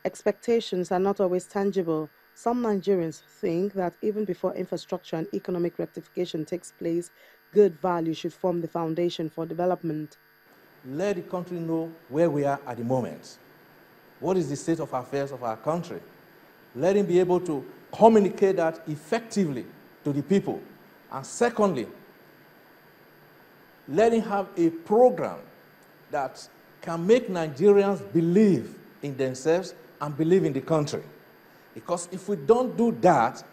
Expectations are not always tangible. Some Nigerians think that even before infrastructure and economic rectification takes place, good values should form the foundation for development. Let the country know where we are at the moment. What is the state of affairs of our country? Let him be able to communicate that effectively to the people. And secondly, let him have a program that can make Nigerians believe in themselves and believe in the country. Because if we don't do that,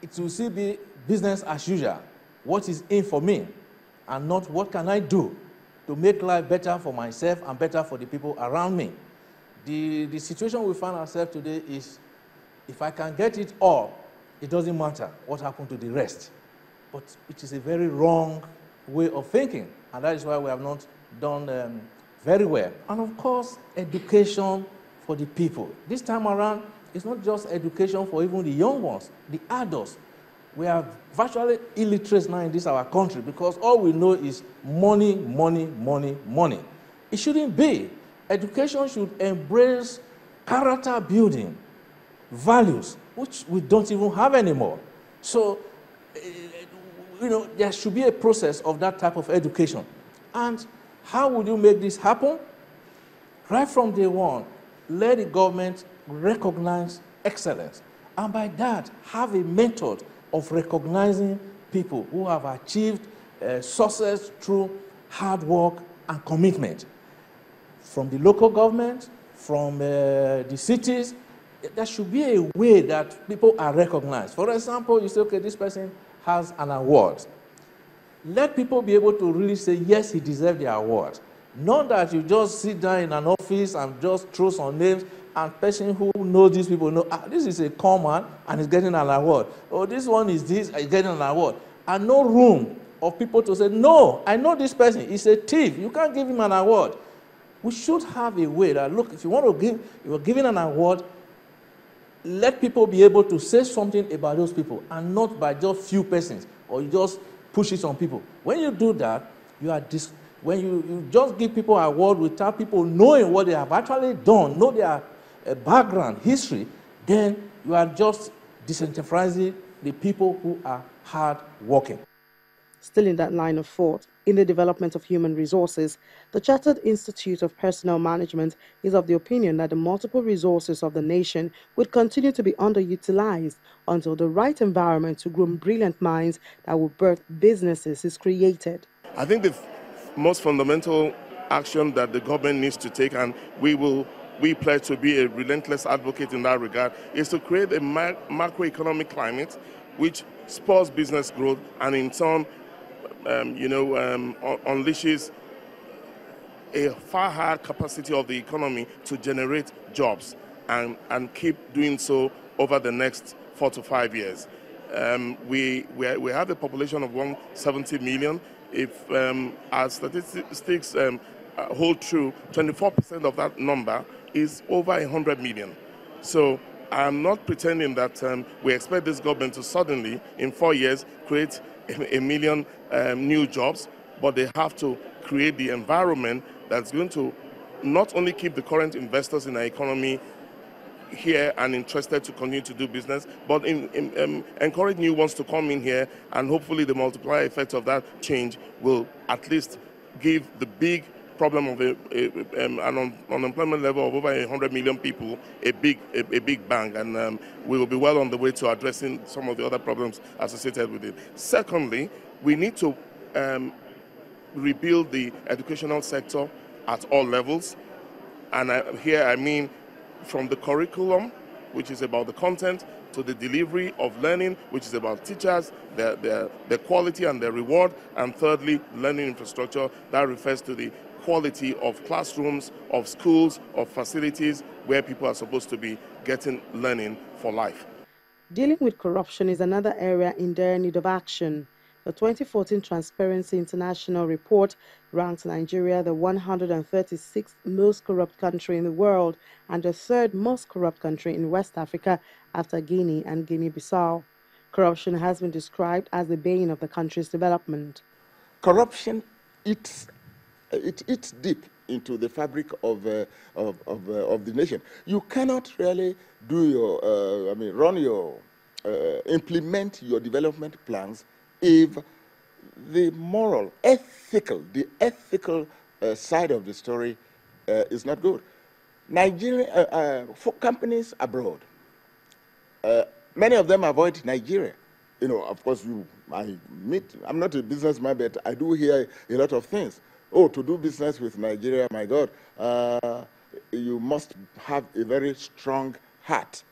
it will still be business as usual. What is in for me, and not what can I do to make life better for myself and better for the people around me. The situation we find ourselves today is, if I can get it all, it doesn't matter what happened to the rest. But it is a very wrong way of thinking, and that is why we have not done very well. And of course, education for the people. This time around, it's not just education for even the young ones, the adults. We are virtually illiterate now in this our country because all we know is money, money, money, money. It shouldn't be. Education should embrace character building, values, which we don't even have anymore. So, there should be a process of that type of education. And how would you make this happen? Right from day one, let the government recognize excellence. And by that, have a method of recognizing people who have achieved success through hard work and commitment. From the local government, from the cities, there should be a way that people are recognized. For example, you say, okay, this person has an award. Let people be able to really say, yes, he deserves the award. Not that you just sit down in an office and just throw some names, and person who knows these people know, this is a common and he's getting an award. Oh, this one is this, he's getting an award. And no room of people to say, no, I know this person, he's a thief, you can't give him an award. We should have a way that, look, if you want to give, you are giving an award, let people be able to say something about those people, and not by just few persons, or you just push it on people. When you do that, when you just give people an award without people knowing what they have actually done, know their background, history, then you are just disenfranchising the people who are hard working. Still in that line of thought, in the development of human resources, the Chartered Institute of Personnel Management is of the opinion that the multiple resources of the nation would continue to be underutilized until the right environment to groom brilliant minds that will birth businesses is created. I think the most fundamental action that the government needs to take, and we pledge to be a relentless advocate in that regard, is to create a macroeconomic climate which spurs business growth and in turn unleashes a far higher capacity of the economy to generate jobs and keep doing so over the next 4 to 5 years. We have a population of 170 million. If our statistics hold true, 24% of that number is over 100 million. So I'm not pretending that we expect this government to suddenly, in 4 years, create a million new jobs, but they have to create the environment that's going to not only keep the current investors in our economy here and interested to continue to do business, but encourage new ones to come in here, and hopefully the multiplier effect of that change will at least give the big problem of an unemployment level of over 100 million people a big bang, and we will be well on the way to addressing some of the other problems associated with it. Secondly, we need to rebuild the educational sector at all levels, and here I mean from the curriculum, which is about the content, to the delivery of learning, which is about teachers, their quality and their reward, and thirdly, learning infrastructure that refers to the quality of classrooms, of schools, of facilities where people are supposed to be getting learning for life. Dealing with corruption is another area in dire need of action. The 2014 Transparency International report ranked Nigeria the 136th most corrupt country in the world and the third most corrupt country in West Africa after Guinea and Guinea-Bissau. Corruption has been described as the bane of the country's development. Corruption eats deep into the fabric of the nation. You cannot really do your, implement your development plans if the moral, the ethical side of the story is not good. Nigeria, for companies abroad, many of them avoid Nigeria. You know, of course, I'm not a businessman, but I do hear a lot of things. Oh, to do business with Nigeria, my God, you must have a very strong heart.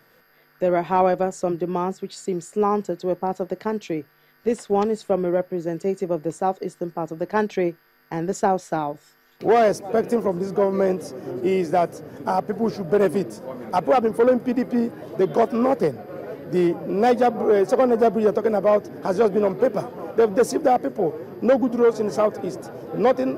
There are, however, some demands which seem slanted to a part of the country. This one is from a representative of the southeastern part of the country and the south-south. What we're expecting from this government is that our people should benefit. Our people have been following PDP, they got nothing. The second Niger bridge you're talking about has just been on paper. They've deceived our people. No good roads in the southeast. Nothing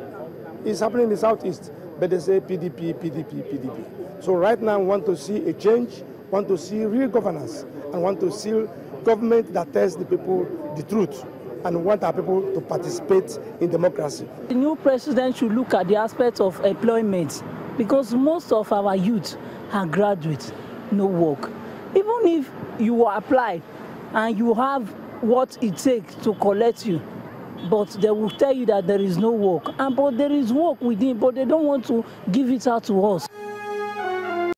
is happening in the southeast, but they say PDP, PDP, PDP. So right now we want to see a change, want to see real governance, and want to see government that tells the people the truth, and want our people to participate in democracy. The new president should look at the aspect of employment, because most of our youth are graduates, no work. Even if you apply and you have what it takes to collect you, but they will tell you that there is no work. But there is work within, but they don't want to give it out to us.